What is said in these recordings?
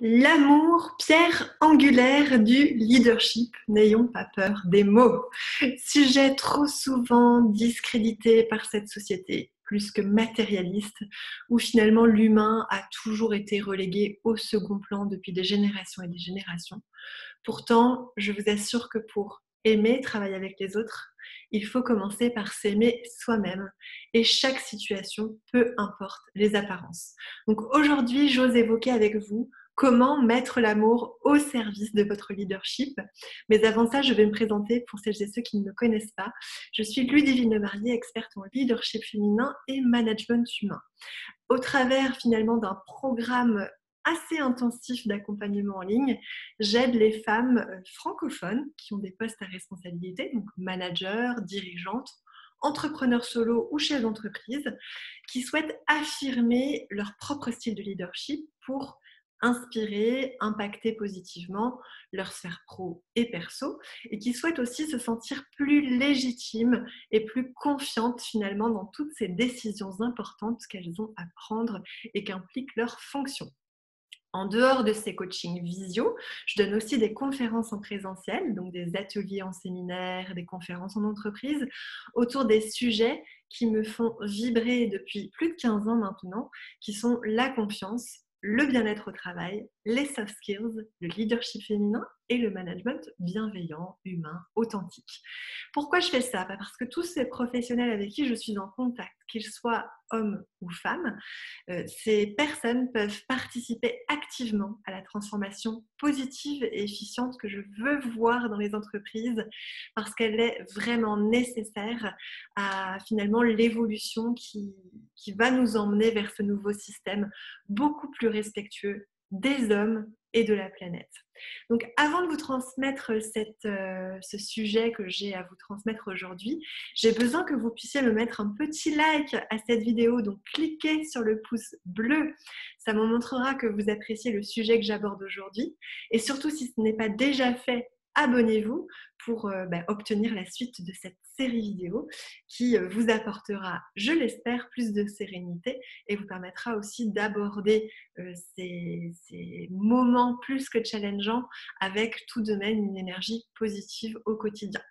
L'amour, pierre angulaire du leadership. N'ayons pas peur des mots. Sujet trop souvent discrédité par cette société, plus que matérialiste, où finalement l'humain a toujours été relégué au second plan depuis des générations et des générations. Pourtant, je vous assure que pour aimer, travailler avec les autres, il faut commencer par s'aimer soi-même. Et chaque situation, peu importe les apparences. Donc aujourd'hui, j'ose évoquer avec vous comment mettre l'amour au service de votre leadership. Mais avant ça, je vais me présenter pour celles et ceux qui ne me connaissent pas. Je suis Ludivine Lemarié, experte en leadership féminin et management humain. Au travers finalement d'un programme assez intensif d'accompagnement en ligne, j'aide les femmes francophones qui ont des postes à responsabilité, donc managers, dirigeantes, entrepreneurs solo ou chefs d'entreprise, qui souhaitent affirmer leur propre style de leadership pour inspirer, impacter positivement leur sphère pro et perso, et qui souhaitent aussi se sentir plus légitimes et plus confiantes finalement dans toutes ces décisions importantes qu'elles ont à prendre et qu'impliquent leur fonction. En dehors de ces coachings visio, je donne aussi des conférences en présentiel, donc des ateliers en séminaire, des conférences en entreprise, autour des sujets qui me font vibrer depuis plus de 15 ans maintenant, qui sont la confiance, le bien-être au travail, les soft skills, le leadership féminin et le management bienveillant, humain, authentique. Pourquoi je fais ça? Parce que tous ces professionnels avec qui je suis en contact, qu'ils soient hommes ou femmes, ces personnes peuvent participer activement à la transformation positive et efficiente que je veux voir dans les entreprises parce qu'elle est vraiment nécessaire à finalement l'évolution qui va nous emmener vers ce nouveau système beaucoup plus respectueux des hommes et de la planète. Donc avant de vous transmettre ce sujet que j'ai à vous transmettre aujourd'hui, j'ai besoin que vous puissiez me mettre un petit like à cette vidéo, donc cliquez sur le pouce bleu, ça me montrera que vous appréciez le sujet que j'aborde aujourd'hui et surtout si ce n'est pas déjà fait, abonnez-vous pour obtenir la suite de cette série vidéo qui vous apportera, je l'espère, plus de sérénité et vous permettra aussi d'aborder ces moments plus que challengeants avec tout de même une énergie positive au quotidien.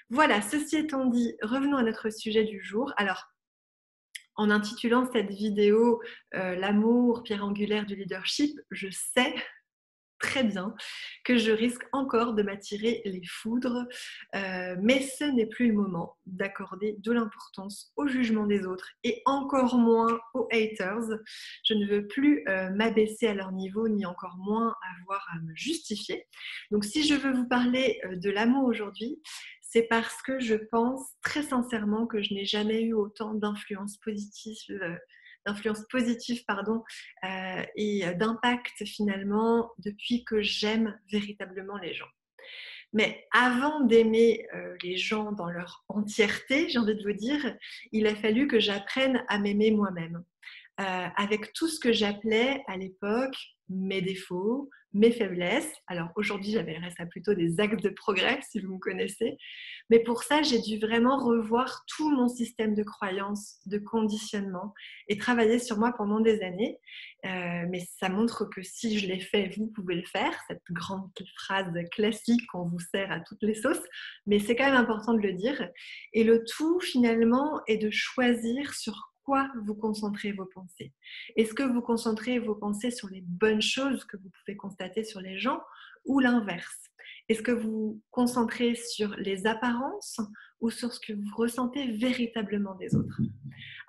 Voilà, ceci étant dit, revenons à notre sujet du jour. Alors, en intitulant cette vidéo L'amour, pierre angulaire du leadership, je sais très bien que je risque encore de m'attirer les foudres, mais ce n'est plus le moment d'accorder de l'importance au jugement des autres et encore moins aux haters. Je ne veux plus m'abaisser à leur niveau ni encore moins avoir à me justifier. Donc si je veux vous parler de l'amour aujourd'hui, c'est parce que je pense très sincèrement que je n'ai jamais eu autant d'influence positive et d'impact finalement depuis que j'aime véritablement les gens. Mais avant d'aimer les gens dans leur entièreté, j'ai envie de vous dire, il a fallu que j'apprenne à m'aimer moi-même. Avec tout ce que j'appelais à l'époque mes défauts, mes faiblesses. Alors aujourd'hui, j'appellerais ça plutôt des axes de progrès, si vous me connaissez. Mais pour ça, j'ai dû vraiment revoir tout mon système de croyances, de conditionnement et travailler sur moi pendant des années. Mais ça montre que si je l'ai fait, vous pouvez le faire. Cette grande phrase classique qu'on vous sert à toutes les sauces. Mais c'est quand même important de le dire. Et le tout, finalement, est de choisir sur quoi vous concentrez vos pensées. Est-ce que vous concentrez vos pensées sur les bonnes choses que vous pouvez constater sur les gens ou l'inverse? Est-ce que vous concentrez sur les apparences ou sur ce que vous ressentez véritablement des autres?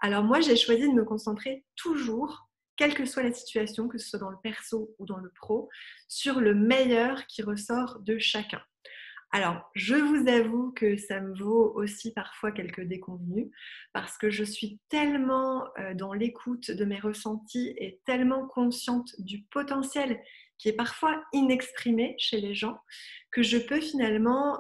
Alors moi, j'ai choisi de me concentrer toujours, quelle que soit la situation, que ce soit dans le perso ou dans le pro, sur le meilleur qui ressort de chacun. Alors, je vous avoue que ça me vaut aussi parfois quelques déconvenues parce que je suis tellement dans l'écoute de mes ressentis et tellement consciente du potentiel qui est parfois inexprimé chez les gens que je peux finalement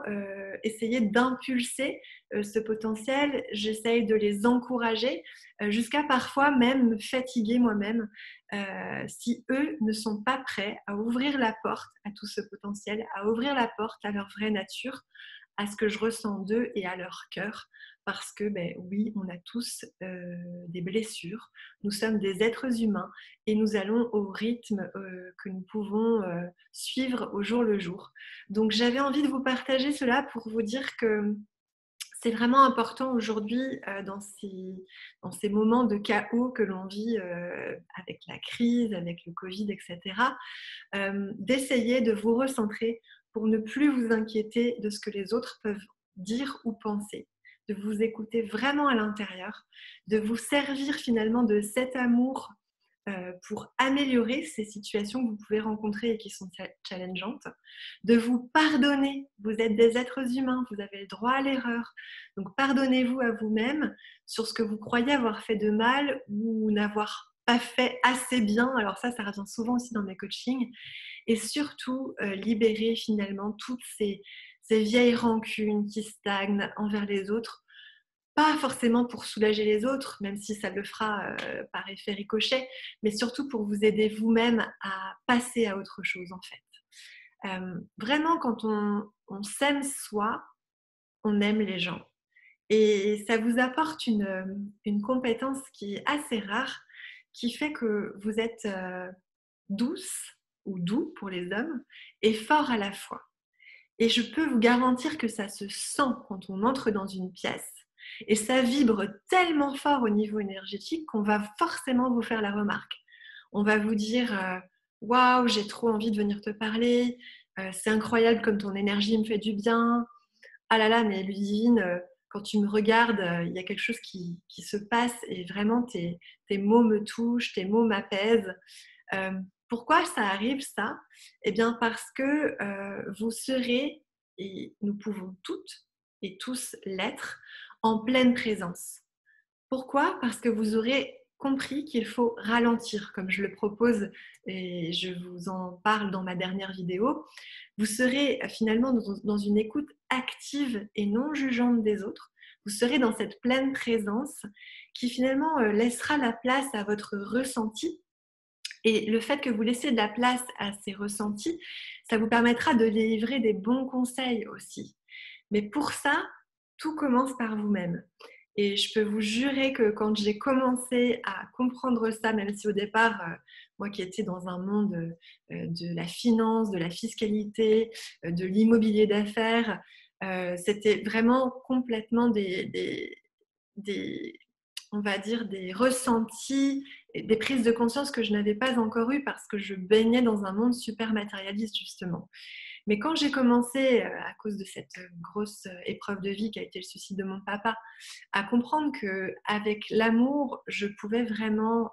essayer d'impulser ce potentiel. J'essaye de les encourager jusqu'à parfois même me fatiguer moi-même si eux ne sont pas prêts à ouvrir la porte à tout ce potentiel, à ouvrir la porte à leur vraie nature, à ce que je ressens d'eux et à leur cœur. parce que, oui, on a tous des blessures. Nous sommes des êtres humains et nous allons au rythme que nous pouvons suivre au jour le jour. Donc, j'avais envie de vous partager cela pour vous dire que c'est vraiment important aujourd'hui dans ces moments de chaos que l'on vit avec la crise, avec le Covid, etc., d'essayer de vous recentrer pour ne plus vous inquiéter de ce que les autres peuvent dire ou penser, de vous écouter vraiment à l'intérieur, de vous servir finalement de cet amour pour améliorer ces situations que vous pouvez rencontrer et qui sont challengeantes, de vous pardonner. Vous êtes des êtres humains, vous avez le droit à l'erreur. Donc pardonnez-vous à vous-même sur ce que vous croyez avoir fait de mal ou n'avoir pas fait assez bien. Alors ça revient souvent aussi dans mes coachings. Et surtout, libérer finalement toutes ces vieilles rancunes qui stagnent envers les autres. Pas forcément pour soulager les autres, même si ça le fera par effet ricochet, mais surtout pour vous aider vous-même à passer à autre chose en fait. Vraiment, quand on s'aime soi, on aime les gens. Et ça vous apporte une compétence qui est assez rare, qui fait que vous êtes douce ou doux pour les hommes et fort à la fois. Et je peux vous garantir que ça se sent quand on entre dans une pièce. Et ça vibre tellement fort au niveau énergétique qu'on va forcément vous faire la remarque. On va vous dire waouh, j'ai trop envie de venir te parler. C'est incroyable comme ton énergie me fait du bien. Ah là là, mais Ludivine, quand tu me regardes, il y a quelque chose qui se passe et vraiment tes mots me touchent, tes mots m'apaisent. Euh, Pourquoi ça arrive ça? Eh bien parce que vous serez, et nous pouvons toutes et tous l'être, en pleine présence. Pourquoi? Parce que vous aurez compris qu'il faut ralentir, comme je le propose et je vous en parle dans ma dernière vidéo. Vous serez finalement dans une écoute active et non jugeante des autres. Vous serez dans cette pleine présence qui finalement laissera la place à votre ressenti. Et le fait que vous laissiez de la place à ces ressentis, ça vous permettra de délivrer des bons conseils aussi. Mais pour ça, tout commence par vous-même. Et je peux vous jurer que quand j'ai commencé à comprendre ça, même si au départ, moi qui étais dans un monde de la finance, de la fiscalité, de l'immobilier d'affaires, c'était vraiment complètement des, on va dire, des ressentis, et des prises de conscience que je n'avais pas encore eues parce que je baignais dans un monde super matérialiste justement. Mais quand j'ai commencé, à cause de cette grosse épreuve de vie qui a été le suicide de mon papa, à comprendre qu'avec l'amour, je pouvais vraiment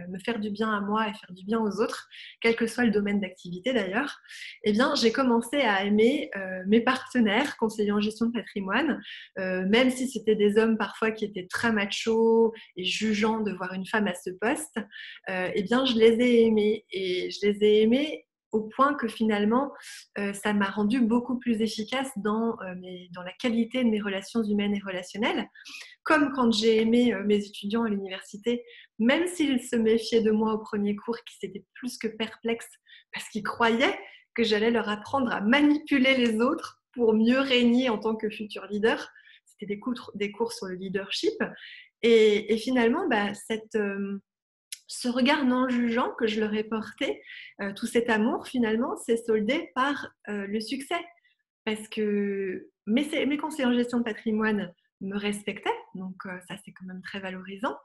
me faire du bien à moi et faire du bien aux autres, quel que soit le domaine d'activité d'ailleurs, eh bien, j'ai commencé à aimer mes partenaires conseillers en gestion de patrimoine, même si c'était des hommes parfois qui étaient très machos et jugeants de voir une femme à ce poste, eh bien, je les ai aimés et je les ai aimés au point que finalement, ça m'a rendue beaucoup plus efficace dans la qualité de mes relations humaines et relationnelles. Comme quand j'ai aimé mes étudiants à l'université, même s'ils se méfiaient de moi au premier cours, qu'ils étaient plus que perplexes parce qu'ils croyaient que j'allais leur apprendre à manipuler les autres pour mieux régner en tant que futur leader. C'était des cours sur le leadership. Et finalement, ce regard non jugeant que je leur ai porté, tout cet amour finalement, s'est soldé par le succès. Parce que mes conseillers en gestion de patrimoine me respectaient, donc ça c'est quand même très valorisant.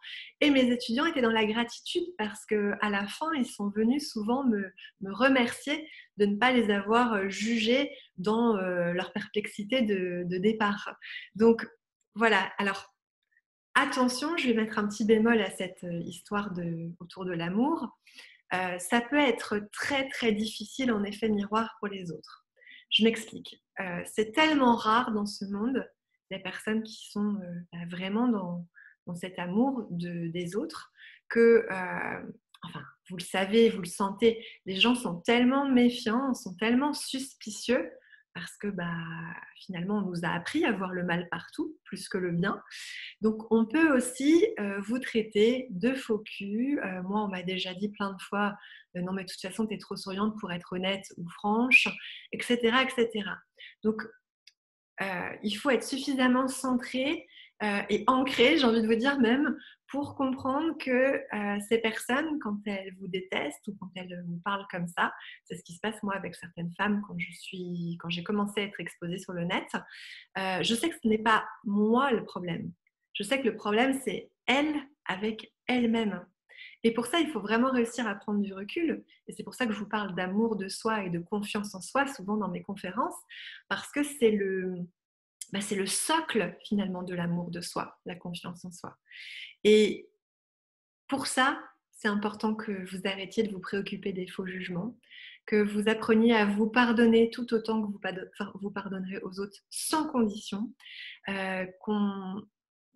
Et mes étudiants étaient dans la gratitude parce qu'à la fin, ils sont venus souvent me remercier de ne pas les avoir jugés dans leur perplexité de départ. Donc voilà, alors attention, je vais mettre un petit bémol à cette histoire autour de l'amour. Ça peut être très très difficile en effet miroir pour les autres. Je m'explique. C'est tellement rare dans ce monde les personnes qui sont vraiment dans cet amour des autres que, enfin, vous le savez, vous le sentez, les gens sont tellement méfiants, sont tellement suspicieux parce que finalement, on nous a appris à voir le mal partout plus que le bien. Donc, on peut aussi vous traiter de faux cul. Moi, on m'a déjà dit plein de fois non, mais de toute façon, tu es trop souriante pour être honnête ou franche, etc. etc. Donc, il faut être suffisamment centré et ancré, j'ai envie de vous dire même, pour comprendre que ces personnes, quand elles vous détestent ou quand elles vous parlent comme ça, c'est ce qui se passe moi avec certaines femmes quand j'ai commencé à être exposée sur le net, je sais que ce n'est pas moi le problème. Je sais que le problème, c'est elle avec elle-même. Et pour ça, il faut vraiment réussir à prendre du recul. Et c'est pour ça que je vous parle d'amour de soi et de confiance en soi, souvent dans mes conférences, parce que c'est le socle finalement de l'amour de soi, la confiance en soi. Et pour ça, c'est important que vous arrêtiez de vous préoccuper des faux jugements, que vous appreniez à vous pardonner tout autant que vous pardonnerez aux autres sans condition.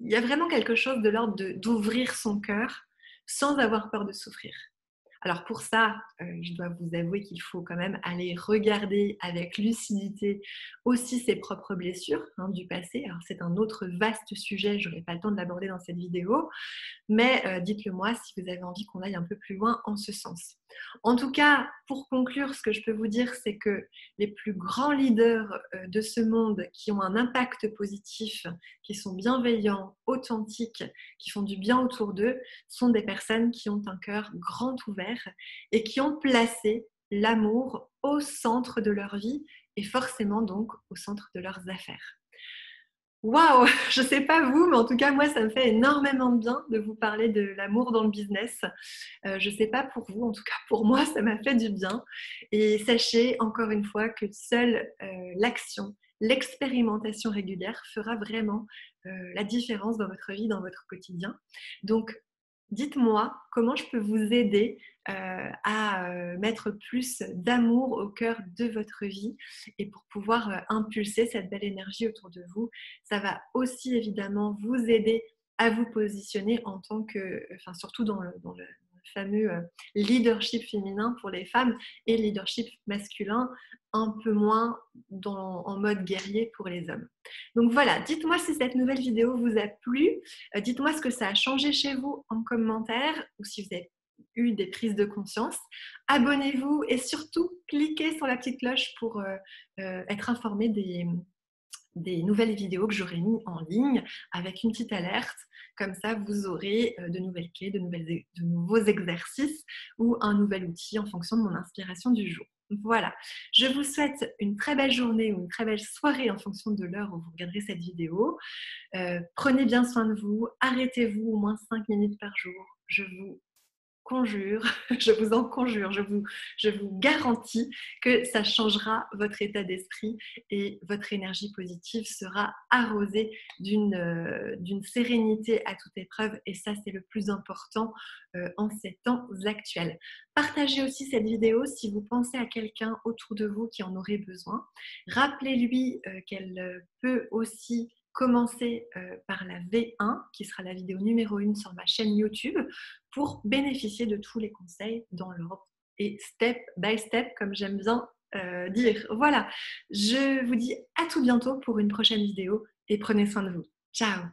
Il y a vraiment quelque chose de l'ordre d'ouvrir son cœur sans avoir peur de souffrir. Alors pour ça, je dois vous avouer qu'il faut quand même aller regarder avec lucidité aussi ses propres blessures du passé. Alors c'est un autre vaste sujet, je n'aurai pas le temps de l'aborder dans cette vidéo, mais dites-le moi si vous avez envie qu'on aille un peu plus loin en ce sens. En tout cas, pour conclure, ce que je peux vous dire, c'est que les plus grands leaders de ce monde qui ont un impact positif, qui sont bienveillants, authentiques, qui font du bien autour d'eux, sont des personnes qui ont un cœur grand ouvert et qui ont placé l'amour au centre de leur vie et forcément donc au centre de leurs affaires. Waouh! Je ne sais pas vous, mais en tout cas, moi, ça me fait énormément de bien de vous parler de l'amour dans le business. Je ne sais pas pour vous, en tout cas pour moi, ça m'a fait du bien. Et sachez encore une fois que seule l'action, l'expérimentation régulière fera vraiment la différence dans votre vie, dans votre quotidien. Donc, dites-moi comment je peux vous aider à mettre plus d'amour au cœur de votre vie et pour pouvoir impulser cette belle énergie autour de vous. Ça va aussi évidemment vous aider à vous positionner en tant que, enfin surtout dans le fameux leadership féminin pour les femmes et leadership masculin, un peu moins en mode guerrier pour les hommes. Donc voilà, dites-moi si cette nouvelle vidéo vous a plu. Dites-moi ce que ça a changé chez vous en commentaire ou si vous avez eu des prises de conscience. Abonnez-vous et surtout cliquez sur la petite cloche pour être informé des nouvelles vidéos que j'aurai mis en ligne avec une petite alerte. Comme ça, vous aurez de nouvelles clés, de nouveaux exercices ou un nouvel outil en fonction de mon inspiration du jour. Voilà, je vous souhaite une très belle journée ou une très belle soirée en fonction de l'heure où vous regarderez cette vidéo. Prenez bien soin de vous, arrêtez-vous au moins 5 minutes par jour. Je vous conjure, je vous en conjure, je vous garantis que ça changera votre état d'esprit et votre énergie positive sera arrosée d'une sérénité à toute épreuve et ça c'est le plus important en ces temps actuels. Partagez aussi cette vidéo si vous pensez à quelqu'un autour de vous qui en aurait besoin. Rappelez-lui qu'elle peut aussi commencer par la V1 qui sera la vidéo numéro 1 sur ma chaîne YouTube pour bénéficier de tous les conseils dans l'ordre et step by step comme j'aime bien dire. Voilà, je vous dis à tout bientôt pour une prochaine vidéo et prenez soin de vous. Ciao!